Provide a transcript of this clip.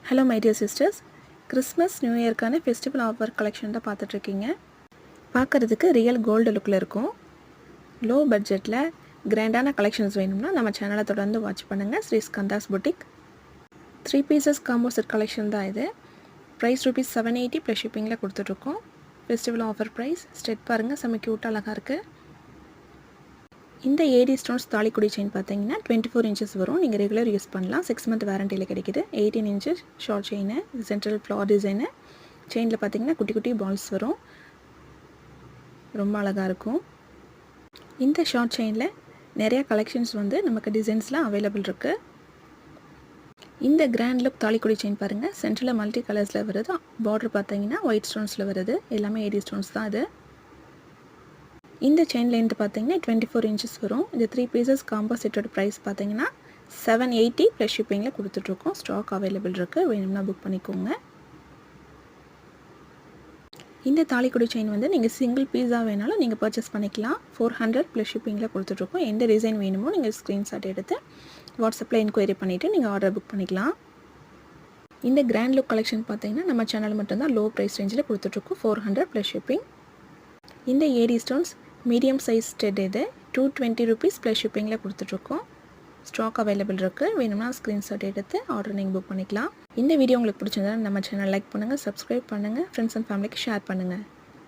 Hello my dear sisters, Christmas new இயர்க்கான festival offer collection தான் பார்த்துட்ருக்கீங்க. பார்க்குறதுக்கு ரியல் கோல்டு லுக்கில் இருக்கும். லோ பட்ஜெட்டில் கிராண்டான கலெக்ஷன்ஸ் வேணும்னா நம்ம சேனலை தொடர்ந்து வாட்ச் பண்ணுங்கள். Shri Skandas boutique 3 pieces combo set collection தான் இது. ப்ரைஸ் ₹780 ப்ளஸ் ஷிப்பிங்கில் கொடுத்துட்ருக்கோம். Festival offer price. ஸ்டெட் பாருங்கள், செம்ம க்யூட்டாக அழகாக இருக்குது. இந்த ஏடி ஸ்டோன்ஸ் தாலிக்குடி செயின் பார்த்தீங்கன்னா 24 இன்ச்சஸ் வரும். நீங்கள் ரெகுலர் யூஸ் பண்ணலாம். 6 மந்த் வாரண்டியில் கிடைக்குது. 18 inches short chain, central flower design. செயினில் பார்த்தீங்கன்னா குட்டி குட்டி பால்ஸ் வரும். ரொம்ப அழகாக இருக்கும். இந்த ஷார்ட் செயினில் நிறையா கலெக்ஷன்ஸ் நமக்கு டிசைன்ஸ்லாம் அவைலபிள் இருக்குது. இந்த கிராண்ட் லுக் தாலிக்குடி செயின் பாருங்கள், சென்ட்ரலில் மல்டி கலர்ஸில் வருது. பார்டர் பார்த்தீங்கன்னா ஒயிட் ஸ்டோன்ஸில் வருது. எல்லாமே ஏடி ஸ்டோன்ஸ் தான் இது. இந்த செயின் லென்த் பார்த்தீங்கன்னா 24 இன்ச்சஸ் வரும். இந்த 3 பீசஸ் காம்போ செட்டோட ப்ரைஸ் பார்த்தீங்கன்னா $780 ப்ளஸ் ஷிப்பிங்கில் கொடுத்துட்ருக்கோம். ஸ்டாக் அவைலபிள் இருக்குது, வேணும்னா புக் பண்ணிக்கோங்க. இந்த தாலிக்குடி செயின் நீங்கள் சிங்கிள் பீஸாக வேணாலும் நீங்கள் பர்ச்சேஸ் பண்ணிக்கலாம். 400 ப்ளஸ் ஷிப்பிங்கில் கொடுத்துட்ருக்கோம். எந்த டிசைன் வேணுமோ நீங்கள் ஸ்க்ரீன்ஷாட் எடுத்து வாட்ஸ்அப்பில் என்கொயரி பண்ணிவிட்டு நீங்கள் ஆர்டர் புக் பண்ணிக்கலாம். இந்த கிராண்ட் லுக் கலெக்ஷன் பார்த்தீங்கன்னா நம்ம சேனல் மட்டும்தான் லோ ப்ரைஸ் ரேஞ்சில் கொடுத்துட்ருக்கோம். 400 ப்ளஸ் ஷிப்பிங். இந்த AD stones medium size stud இது ₹220 ப்ளஸ் ஷிப்பிங்கில் கொடுத்துட்ருக்கோம். ஸ்டாக் அவைலபிள் இருக்குது, வேணும்னா ஸ்க்ரீன்ஷாட் எடுத்து ஆர்டர் நீங்கள் புக் பண்ணிக்கலாம். இந்த வீடியோ உங்களுக்கு பிடிச்சிருந்தா நம்ம சேனல் லைக் பண்ணுங்கள், சப்ஸ்கிரைப் பண்ணுங்கள், ஃப்ரெண்ட்ஸ் அண்ட் ஃபேமிலிக்கு ஷேர் பண்ணுங்கள்.